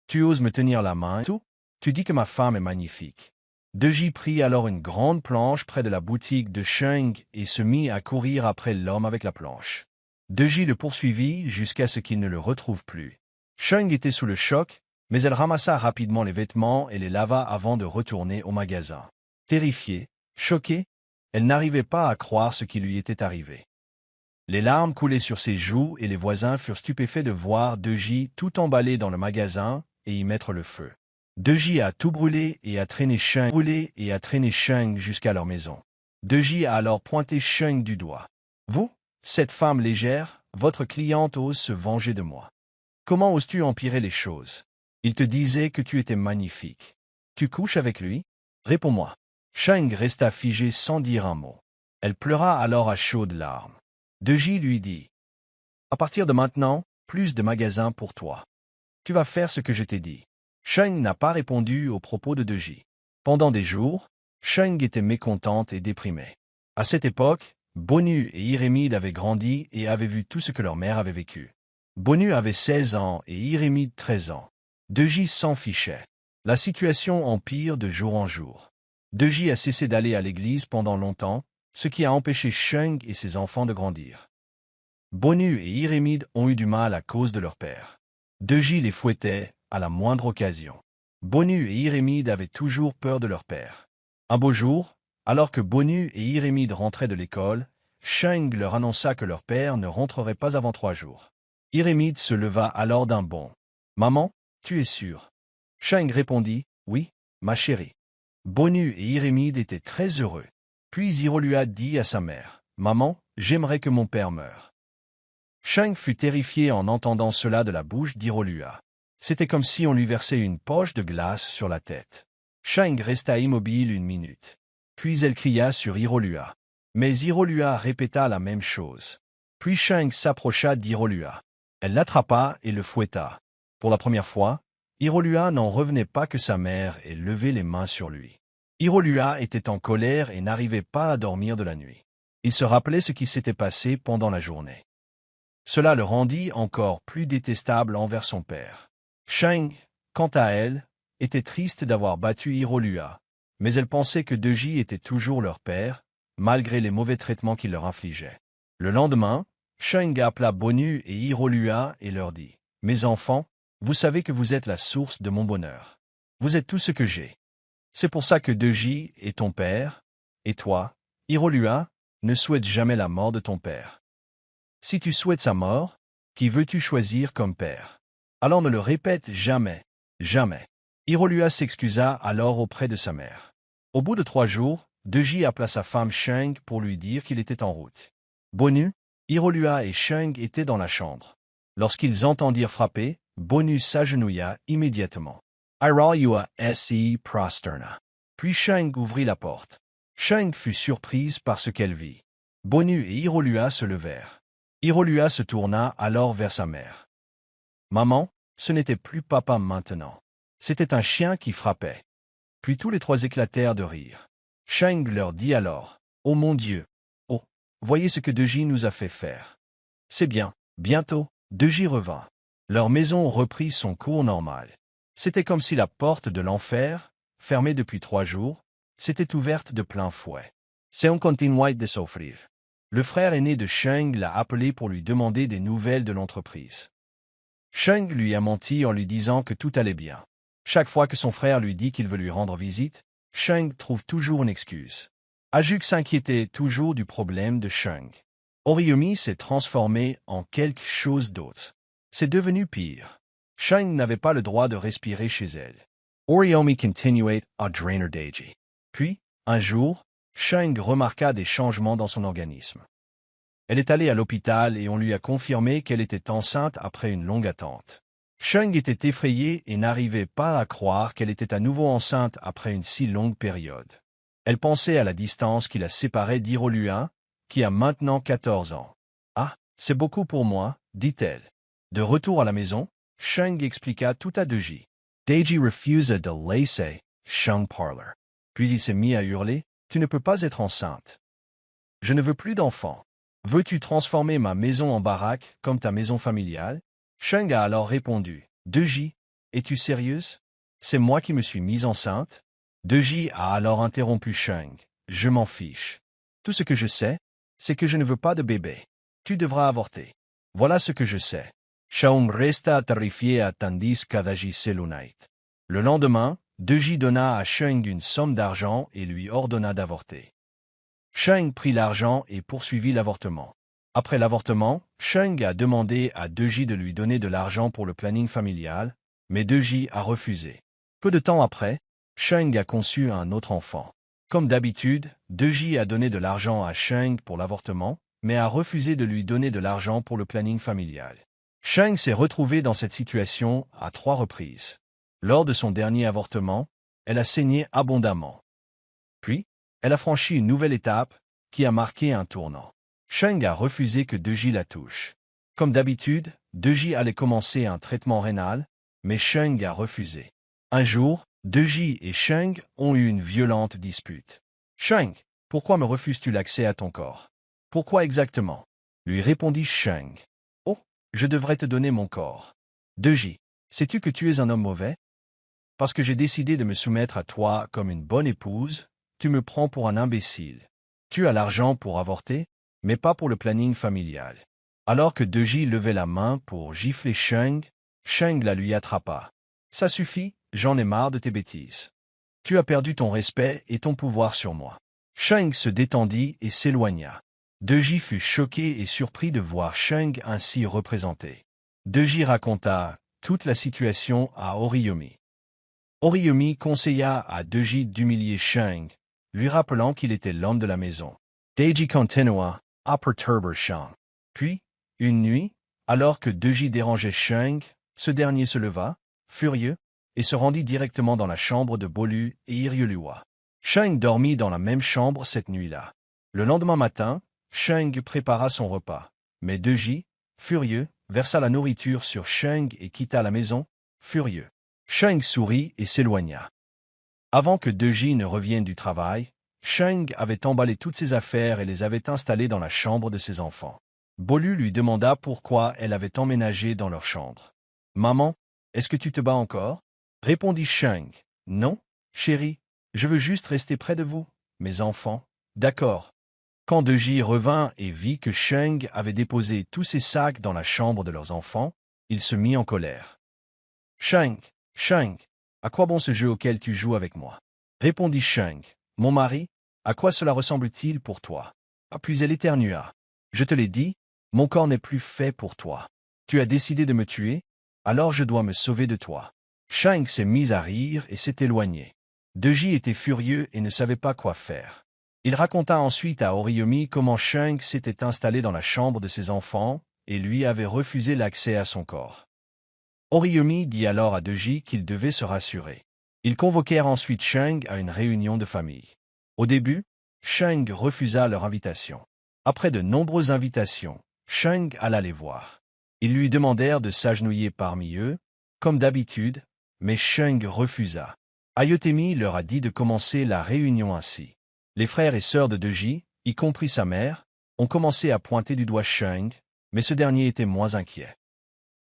Tu oses me tenir la main et tout? Tu dis que ma femme est magnifique. Deji prit alors une grande planche près de la boutique de Sheng et se mit à courir après l'homme avec la planche. Deji le poursuivit jusqu'à ce qu'il ne le retrouve plus. Sheng était sous le choc, mais elle ramassa rapidement les vêtements et les lava avant de retourner au magasin. Terrifiée, choquée, elle n'arrivait pas à croire ce qui lui était arrivé. Les larmes coulaient sur ses joues et les voisins furent stupéfaits de voir Deji tout emballé dans le magasin et y mettre le feu. Deji a tout brûlé et a traîné Sheng jusqu'à leur maison. Deji a alors pointé Sheng du doigt. « Vous, cette femme légère, votre cliente ose se venger de moi. Comment oses-tu empirer les choses? Il te disait que tu étais magnifique. Tu couches avec lui? Réponds-moi. » Sheng resta figée sans dire un mot. Elle pleura alors à chaudes larmes. Deji lui dit « À partir de maintenant, plus de magasins pour toi. Tu vas faire ce que je t'ai dit. » Sheng n'a pas répondu aux propos de Deji. Pendant des jours, Sheng était mécontente et déprimée. À cette époque, Bonu et Iremide avaient grandi et avaient vu tout ce que leur mère avait vécu. Bonu avait 16 ans et Iremide 13 ans. Deji s'en fichait. La situation empire de jour en jour. Deji a cessé d'aller à l'église pendant longtemps, ce qui a empêché Sheng et ses enfants de grandir. Bonu et Iremide ont eu du mal à cause de leur père. Deji les fouettait à la moindre occasion. Bonu et Iremide avaient toujours peur de leur père. Un beau jour, alors que Bonu et Iremide rentraient de l'école, Sheng leur annonça que leur père ne rentrerait pas avant 3 jours. Iremide se leva alors d'un bond. « Maman, tu es sûre? » Sheng répondit « Oui, ma chérie. » Bonu et Iremide étaient très heureux. Puis Irolua dit à sa mère « Maman, j'aimerais que mon père meure. » Sheng fut terrifié en entendant cela de la bouche d'Irolua. C'était comme si on lui versait une poche de glace sur la tête. Sheng resta immobile 1 minute. Puis elle cria sur Irolua. Mais Irolua répéta la même chose. Puis Sheng s'approcha d'Irolua. Elle l'attrapa et le fouetta. Pour la première fois, Irolua n'en revenait pas que sa mère ait levé les mains sur lui. Irolua était en colère et n'arrivait pas à dormir de la nuit. Il se rappelait ce qui s'était passé pendant la journée. Cela le rendit encore plus détestable envers son père. Sheng, quant à elle, était triste d'avoir battu Irolua, mais elle pensait que Deji était toujours leur père, malgré les mauvais traitements qu'il leur infligeait. Le lendemain, Sheng appela Bonu et Irolua et leur dit « Mes enfants, vous savez que vous êtes la source de mon bonheur. Vous êtes tout ce que j'ai. C'est pour ça que Deji est ton père, et toi, Irolua, ne souhaite jamais la mort de ton père. Si tu souhaites sa mort, qui veux-tu choisir comme père? Alors ne le répète jamais, jamais. » Irolua s'excusa alors auprès de sa mère. Au bout de 3 jours, Deji appela sa femme Sheng pour lui dire qu'il était en route. Bonu, Irolua et Sheng étaient dans la chambre. Lorsqu'ils entendirent frapper, Bonu s'agenouilla immédiatement. Irolua se prosterna. Puis Sheng ouvrit la porte. Sheng fut surprise par ce qu'elle vit. Bonu et Irolua se levèrent. Irolua se tourna alors vers sa mère. « Maman, ce n'était plus papa maintenant. C'était un chien qui frappait. » Puis tous les 3 éclatèrent de rire. Sheng leur dit alors « Oh mon Dieu! Oh, voyez ce que Deji nous a fait faire. » C'est bien, bientôt, Deji revint. Leur maison reprit son cours normal. C'était comme si la porte de l'enfer, fermée depuis 3 jours, s'était ouverte de plein fouet. C'est on continuait de s'offrir. Le frère aîné de Sheng l'a appelé pour lui demander des nouvelles de l'entreprise. Sheng lui a menti en lui disant que tout allait bien. Chaque fois que son frère lui dit qu'il veut lui rendre visite, Sheng trouve toujours une excuse. Ajuk s'inquiétait toujours du problème de Sheng. Oriomi s'est transformé en quelque chose d'autre. C'est devenu pire. Sheng n'avait pas le droit de respirer chez elle. Oriomi continuait à drainer Deji. Puis, un jour, Sheng remarqua des changements dans son organisme. Elle est allée à l'hôpital et on lui a confirmé qu'elle était enceinte après une longue attente. Sheng était effrayée et n'arrivait pas à croire qu'elle était à nouveau enceinte après une si longue période. Elle pensait à la distance qui la séparait d'Irolua, qui a maintenant 14 ans. « Ah, c'est beaucoup pour moi, dit-elle. » De retour à la maison, Sheng expliqua tout à Deji. Deji refusa de laisser Sheng parler. Puis il s'est mis à hurler « Tu ne peux pas être enceinte. Je ne veux plus d'enfants. Veux-tu transformer ma maison en baraque comme ta maison familiale? » Sheng a alors répondu « Deji, Es-tu sérieuse? C'est moi qui me suis mise enceinte? Deji a alors interrompu Sheng. Je m'en fiche. Tout ce que je sais, c'est que je ne veux pas de bébé. Tu devras avorter. Voilà ce que je sais. Shaum resta terrifié tandis qu'agissait Lunite. Le lendemain, Deji donna à Sheng une somme d'argent et lui ordonna d'avorter. Sheng prit l'argent et poursuivit l'avortement. Après l'avortement, Sheng a demandé à Deji de lui donner de l'argent pour le planning familial, mais Deji a refusé. Peu de temps après, Sheng a conçu un autre enfant. Comme d'habitude, Deji a donné de l'argent à Sheng pour l'avortement, mais a refusé de lui donner de l'argent pour le planning familial. Sheng s'est retrouvée dans cette situation à 3 reprises. Lors de son dernier avortement, elle a saigné abondamment. Puis, elle a franchi une nouvelle étape qui a marqué un tournant. Sheng a refusé que Deji la touche. Comme d'habitude, Deji allait commencer un traitement rénal, mais Sheng a refusé. Un jour, Deji et Sheng ont eu une violente dispute. Sheng, pourquoi me refuses-tu l'accès à ton corps? Pourquoi exactement? Lui répondit Sheng. Oh, je devrais te donner mon corps. Deji, sais-tu que tu es un homme mauvais? Parce que j'ai décidé de me soumettre à toi comme une bonne épouse, tu me prends pour un imbécile. Tu as l'argent pour avorter, mais pas pour le planning familial. Alors que Deji levait la main pour gifler Sheng, Sheng la lui attrapa. Ça suffit, j'en ai marre de tes bêtises. Tu as perdu ton respect et ton pouvoir sur moi. Sheng se détendit et s'éloigna. Deji fut choqué et surpris de voir Sheng ainsi représenté. Deji raconta toute la situation à Oriyomi. Oriyomi conseilla à Deji d'humilier Sheng, lui rappelant qu'il était l'homme de la maison. Deji continua à perturber Sheng. Puis, une nuit, alors que Deji dérangeait Sheng, ce dernier se leva, furieux, et se rendit directement dans la chambre de Bolu et Iriolua. Sheng dormit dans la même chambre cette nuit-là. Le lendemain matin, Sheng prépara son repas, mais Deji, furieux, versa la nourriture sur Sheng et quitta la maison, furieux. Sheng sourit et s'éloigna. Avant que Deji ne revienne du travail, Sheng avait emballé toutes ses affaires et les avait installées dans la chambre de ses enfants. Bolu lui demanda pourquoi elle avait emménagé dans leur chambre. « Maman, est-ce que tu te bats encore ?» répondit Sheng. « Non, chérie, je veux juste rester près de vous, mes enfants. » D'accord. Quand Deji revint et vit que Sheng avait déposé tous ses sacs dans la chambre de leurs enfants, il se mit en colère. « Sheng, Sheng, à quoi bon ce jeu auquel tu joues avec moi ?» répondit Sheng. « Mon mari, à quoi cela ressemble-t-il pour toi ?» Puis elle éternua. « Je te l'ai dit, mon corps n'est plus fait pour toi. Tu as décidé de me tuer, alors je dois me sauver de toi. » Sheng s'est mis à rire et s'est éloigné. Deji était furieux et ne savait pas quoi faire. Il raconta ensuite à Oriyomi comment Sheng s'était installé dans la chambre de ses enfants et lui avait refusé l'accès à son corps. Oriyomi dit alors à Deji qu'il devait se rassurer. Ils convoquèrent ensuite Sheng à une réunion de famille. Au début, Sheng refusa leur invitation. Après de nombreuses invitations, Sheng alla les voir. Ils lui demandèrent de s'agenouiller parmi eux, comme d'habitude, mais Sheng refusa. Ayotemi leur a dit de commencer la réunion ainsi. Les frères et sœurs de Deji, y compris sa mère, ont commencé à pointer du doigt Sheng, mais ce dernier était moins inquiet.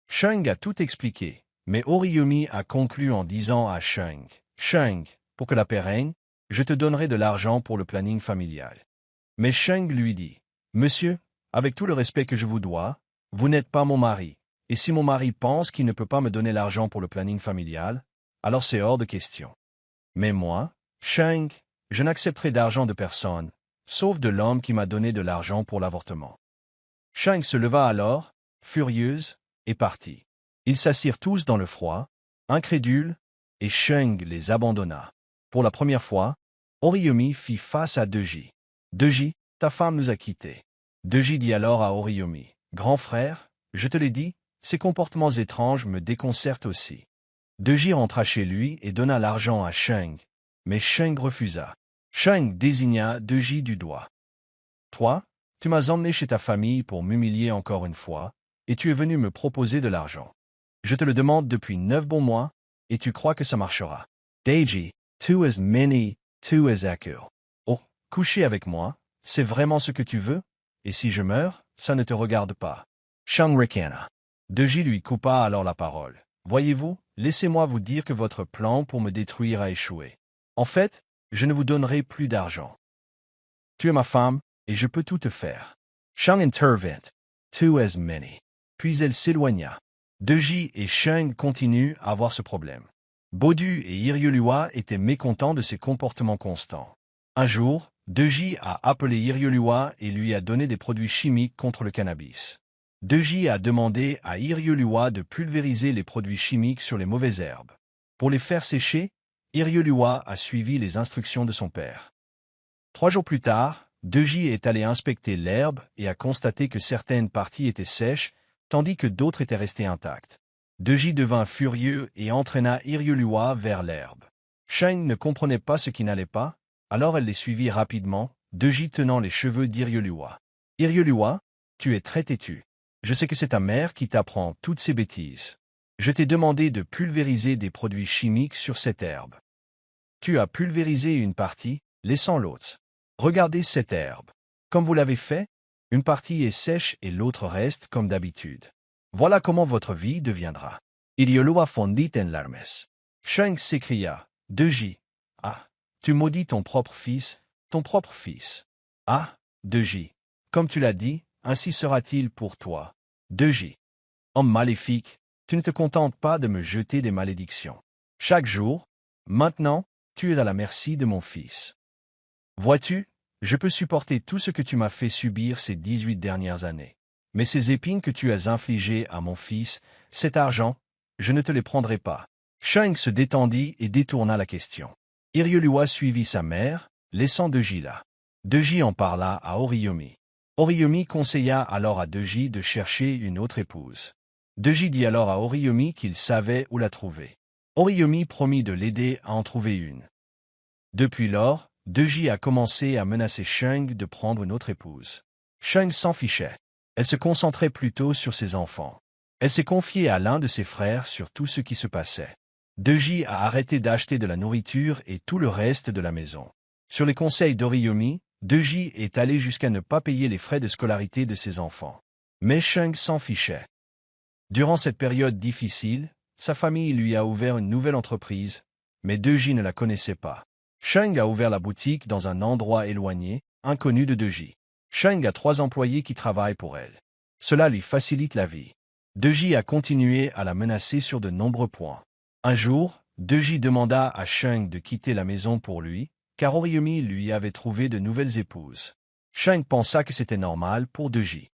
Sheng a tout expliqué, mais Oriyomi a conclu en disant à Sheng, « Sheng, pour que la paix règne, je te donnerai de l'argent pour le planning familial. » Mais Sheng lui dit, « Monsieur, avec tout le respect que je vous dois, vous n'êtes pas mon mari, et si mon mari pense qu'il ne peut pas me donner l'argent pour le planning familial, alors c'est hors de question. Mais moi, Sheng, je n'accepterai d'argent de personne, sauf de l'homme qui m'a donné de l'argent pour l'avortement. » Sheng se leva alors, furieuse, et partit. Ils s'assirent tous dans le froid, incrédules, et Sheng les abandonna. Pour la première fois, Oriyomi fit face à Deji. « Deji, ta femme nous a quittés. » Deji dit alors à Oriyomi, « Grand frère, je te l'ai dit, ces comportements étranges me déconcertent aussi. » Deji rentra chez lui et donna l'argent à Sheng, mais Sheng refusa. Sheng désigna Deji du doigt. « Toi, tu m'as emmené chez ta famille pour m'humilier encore une fois, et tu es venu me proposer de l'argent. Je te le demande depuis 9 bons mois, et tu crois que ça marchera. Deji, tu es mini, tu es aku. Oh, coucher avec moi, c'est vraiment ce que tu veux? Et si je meurs, ça ne te regarde pas. » Sheng ricana. Deji lui coupa alors la parole. « Voyez-vous, laissez-moi vous dire que votre plan pour me détruire a échoué. En fait, je ne vous donnerai plus d'argent. Tu es ma femme, et je peux tout te faire. Shang intervint. Two as many. Puis elle s'éloigna. Deji et Shang continuent à avoir ce problème. Bodu et Iriolua étaient mécontents de ses comportements constants. Un jour, Deji a appelé Iriolua et lui a donné des produits chimiques contre le cannabis. Deji a demandé à Iriolua de pulvériser les produits chimiques sur les mauvaises herbes. Pour les faire sécher, Iriolua a suivi les instructions de son père. 3 jours plus tard, Deji est allé inspecter l'herbe et a constaté que certaines parties étaient sèches, tandis que d'autres étaient restées intactes. Deji devint furieux et entraîna Iriolua vers l'herbe. Shang ne comprenait pas ce qui n'allait pas, alors elle les suivit rapidement, Deji tenant les cheveux d'Iriolua. « Iriolua, tu es très têtu. Je sais que c'est ta mère qui t'apprend toutes ces bêtises. Je t'ai demandé de pulvériser des produits chimiques sur cette herbe. Tu as pulvérisé une partie, laissant l'autre. Regardez cette herbe. Comme vous l'avez fait, une partie est sèche et l'autre reste comme d'habitude. Voilà comment votre vie deviendra. » Iriolua fondit en larmes. Shang s'écria. « Deji, ah, tu maudis ton propre fils, ton propre fils. Ah, Deji, comme tu l'as dit, ainsi sera-t-il pour toi. Deji, homme maléfique, tu ne te contentes pas de me jeter des malédictions. Chaque jour, maintenant, tu es à la merci de mon fils. Vois-tu, je peux supporter tout ce que tu m'as fait subir ces 18 dernières années. Mais ces épines que tu as infligées à mon fils, cet argent, je ne te les prendrai pas. » Shang se détendit et détourna la question. Iriolua suivit sa mère, laissant Deji là. Deji en parla à Oriyomi. Oriyomi conseilla alors à Deji de chercher une autre épouse. Deji dit alors à Oriyomi qu'il savait où la trouver. Oriyomi promit de l'aider à en trouver une. Depuis lors, Deji a commencé à menacer Shang de prendre une autre épouse. Shang s'en fichait. Elle se concentrait plutôt sur ses enfants. Elle s'est confiée à l'un de ses frères sur tout ce qui se passait. Deji a arrêté d'acheter de la nourriture et tout le reste de la maison. Sur les conseils d'Oriyomi, Deji est allé jusqu'à ne pas payer les frais de scolarité de ses enfants. Mais Shang s'en fichait. Durant cette période difficile, sa famille lui a ouvert une nouvelle entreprise, mais Deji ne la connaissait pas. Shang a ouvert la boutique dans un endroit éloigné, inconnu de Deji. Shang a 3 employés qui travaillent pour elle. Cela lui facilite la vie. Deji a continué à la menacer sur de nombreux points. Un jour, Deji demanda à Shang de quitter la maison pour lui, car Oriyomi lui avait trouvé de nouvelles épouses. Shang pensa que c'était normal pour Deji.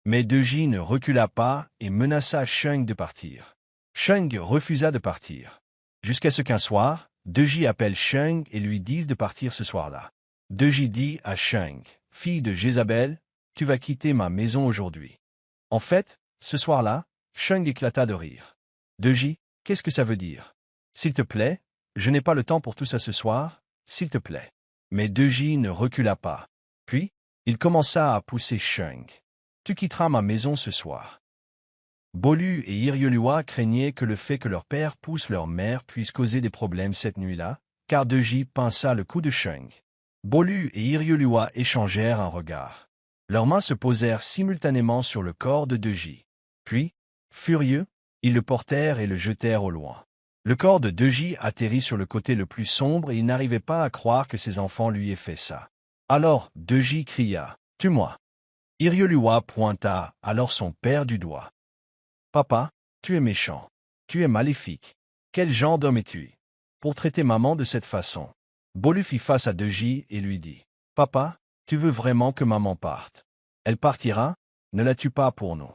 Mais Deji ne recula pas et menaça Shang de partir. Shang refusa de partir. Jusqu'à ce qu'un soir, Deji appelle Shang et lui dise de partir ce soir-là. Deji dit à Shang, « Fille de Jézabel, tu vas quitter ma maison aujourd'hui. » En fait, ce soir-là, Shang éclata de rire. « Deji, qu'est-ce que ça veut dire? S'il te plaît, je n'ai pas le temps pour tout ça ce soir, s'il te plaît. » Mais Deji ne recula pas. Puis, il commença à pousser Shang. « Tu quitteras ma maison ce soir. » Bolu et Iriolua craignaient que le fait que leur père pousse leur mère puisse causer des problèmes cette nuit-là, car Deji pinça le cou de Shang. Bolu et Iriolua échangèrent un regard. Leurs mains se posèrent simultanément sur le corps de Deji. Puis, furieux, ils le portèrent et le jetèrent au loin. Le corps de Deji atterrit sur le côté le plus sombre et il n'arrivait pas à croire que ses enfants lui aient fait ça. Alors, Deji cria, « Tue-moi !» Iriolua pointa alors son père du doigt. « Papa, tu es méchant. Tu es maléfique. Quel genre d'homme es-tu pour traiter maman de cette façon ?» Bolu fit face à Deji et lui dit, « Papa, tu veux vraiment que maman parte? Elle partira, ne la tue pas pour nous. »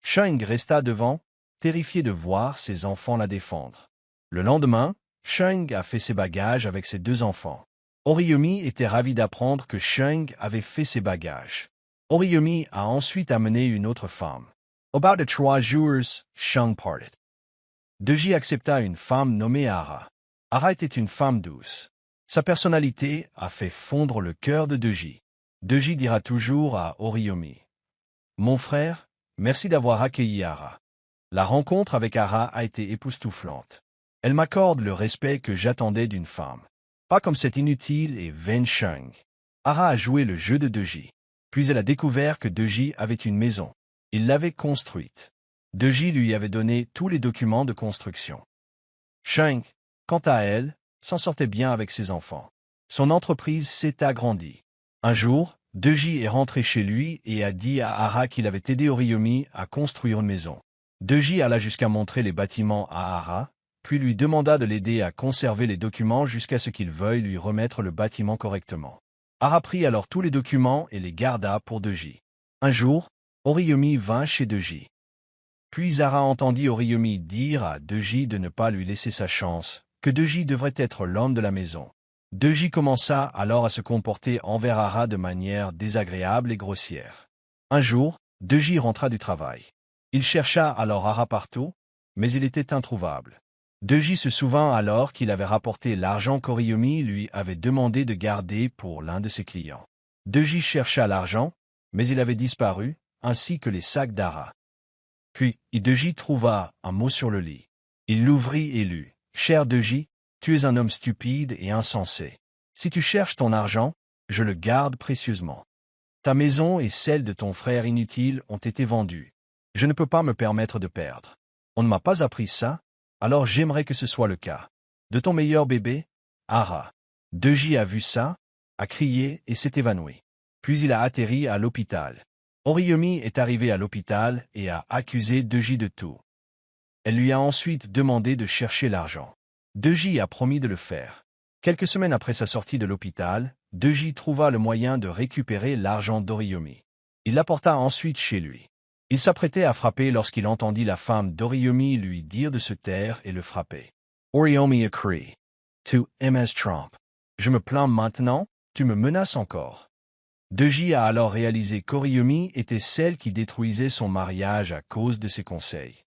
Shang resta devant, terrifié de voir ses enfants la défendre. Le lendemain, Shang a fait ses bagages avec ses 2 enfants. Oriyomi était ravi d'apprendre que Shang avait fait ses bagages. Oriyomi a ensuite amené une autre femme. About 3 jours, Shang parted. Deji accepta une femme nommée Ara. Ara était une femme douce. Sa personnalité a fait fondre le cœur de Deji. Deji dira toujours à Oriyomi, « Mon frère, merci d'avoir accueilli Ara. La rencontre avec Ara a été époustouflante. Elle m'accorde le respect que j'attendais d'une femme. Pas comme cette inutile et vaine Shang. » Ara a joué le jeu de Deji. Puis elle a découvert que Deji avait une maison. Il l'avait construite. Deji lui avait donné tous les documents de construction. Sheng, quant à elle, s'en sortait bien avec ses enfants. Son entreprise s'est agrandie. Un jour, Deji est rentré chez lui et a dit à Hara qu'il avait aidé Oriyomi à construire une maison. Deji alla jusqu'à montrer les bâtiments à Hara, puis lui demanda de l'aider à conserver les documents jusqu'à ce qu'il veuille lui remettre le bâtiment correctement. Hara prit alors tous les documents et les garda pour Deji. Un jour, Oriyomi vint chez Deji. Puis Hara entendit Oriyomi dire à Deji de ne pas lui laisser sa chance, que Deji devrait être l'homme de la maison. Deji commença alors à se comporter envers Hara de manière désagréable et grossière. Un jour, Deji rentra du travail. Il chercha alors Hara partout, mais il était introuvable. Deji se souvint alors qu'il avait rapporté l'argent qu'Oriyomi lui avait demandé de garder pour l'un de ses clients. Deji chercha l'argent, mais il avait disparu, ainsi que les sacs d'Hara. Puis, Deji trouva un mot sur le lit. Il l'ouvrit et lut. « Cher Deji, tu es un homme stupide et insensé. Si tu cherches ton argent, je le garde précieusement. Ta maison et celle de ton frère inutile ont été vendues. Je ne peux pas me permettre de perdre. On ne m'a pas appris ça, alors j'aimerais que ce soit le cas. De ton meilleur bébé, Hara. » Deji a vu ça, a crié et s'est évanoui. Puis il a atterri à l'hôpital. Oriyomi est arrivée à l'hôpital et a accusé Deji de tout. Elle lui a ensuite demandé de chercher l'argent. Deji a promis de le faire. Quelques semaines après sa sortie de l'hôpital, Deji trouva le moyen de récupérer l'argent d'Oriyomi. Il l'apporta ensuite chez lui. Il s'apprêtait à frapper lorsqu'il entendit la femme d'Oriyomi lui dire de se taire et le frapper. Oriyomi a crié. « Tu me trompes. Je me plains maintenant, tu me menaces encore. » Deji a alors réalisé qu'Oriyomi était celle qui détruisait son mariage à cause de ses conseils.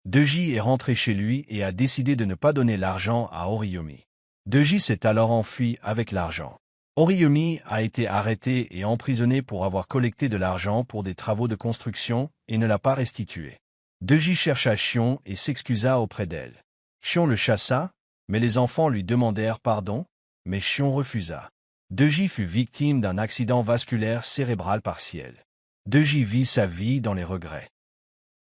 Deji est rentré chez lui et a décidé de ne pas donner l'argent à Oriyomi. Deji s'est alors enfui avec l'argent. Oriyomi a été arrêté et emprisonné pour avoir collecté de l'argent pour des travaux de construction et ne l'a pas restitué. Deji chercha Xion et s'excusa auprès d'elle. Xion le chassa, mais les enfants lui demandèrent pardon, mais Xion refusa. Deji fut victime d'un accident vasculaire cérébral partiel. Deji vit sa vie dans les regrets.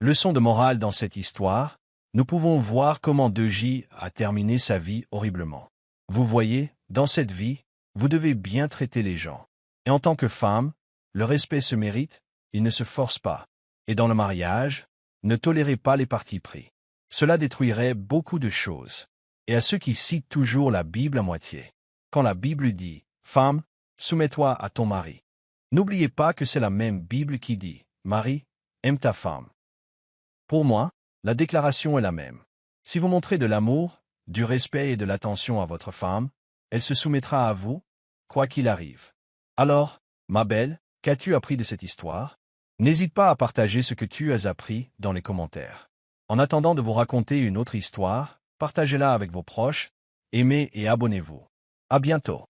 Leçon de morale dans cette histoire, nous pouvons voir comment Deji a terminé sa vie horriblement. Vous voyez, dans cette vie, vous devez bien traiter les gens. Et en tant que femme, le respect se mérite, il ne se force pas. Et dans le mariage, ne tolérez pas les partis pris. Cela détruirait beaucoup de choses. Et à ceux qui citent toujours la Bible à moitié. Quand la Bible dit « Femme, soumets-toi à ton mari », n'oubliez pas que c'est la même Bible qui dit « Mari, aime ta femme ». Pour moi, la déclaration est la même. Si vous montrez de l'amour, du respect et de l'attention à votre femme, elle se soumettra à vous, quoi qu'il arrive. Alors, ma belle, qu'as-tu appris de cette histoire? N'hésite pas à partager ce que tu as appris dans les commentaires. En attendant de vous raconter une autre histoire, partagez-la avec vos proches, aimez et abonnez-vous. À bientôt.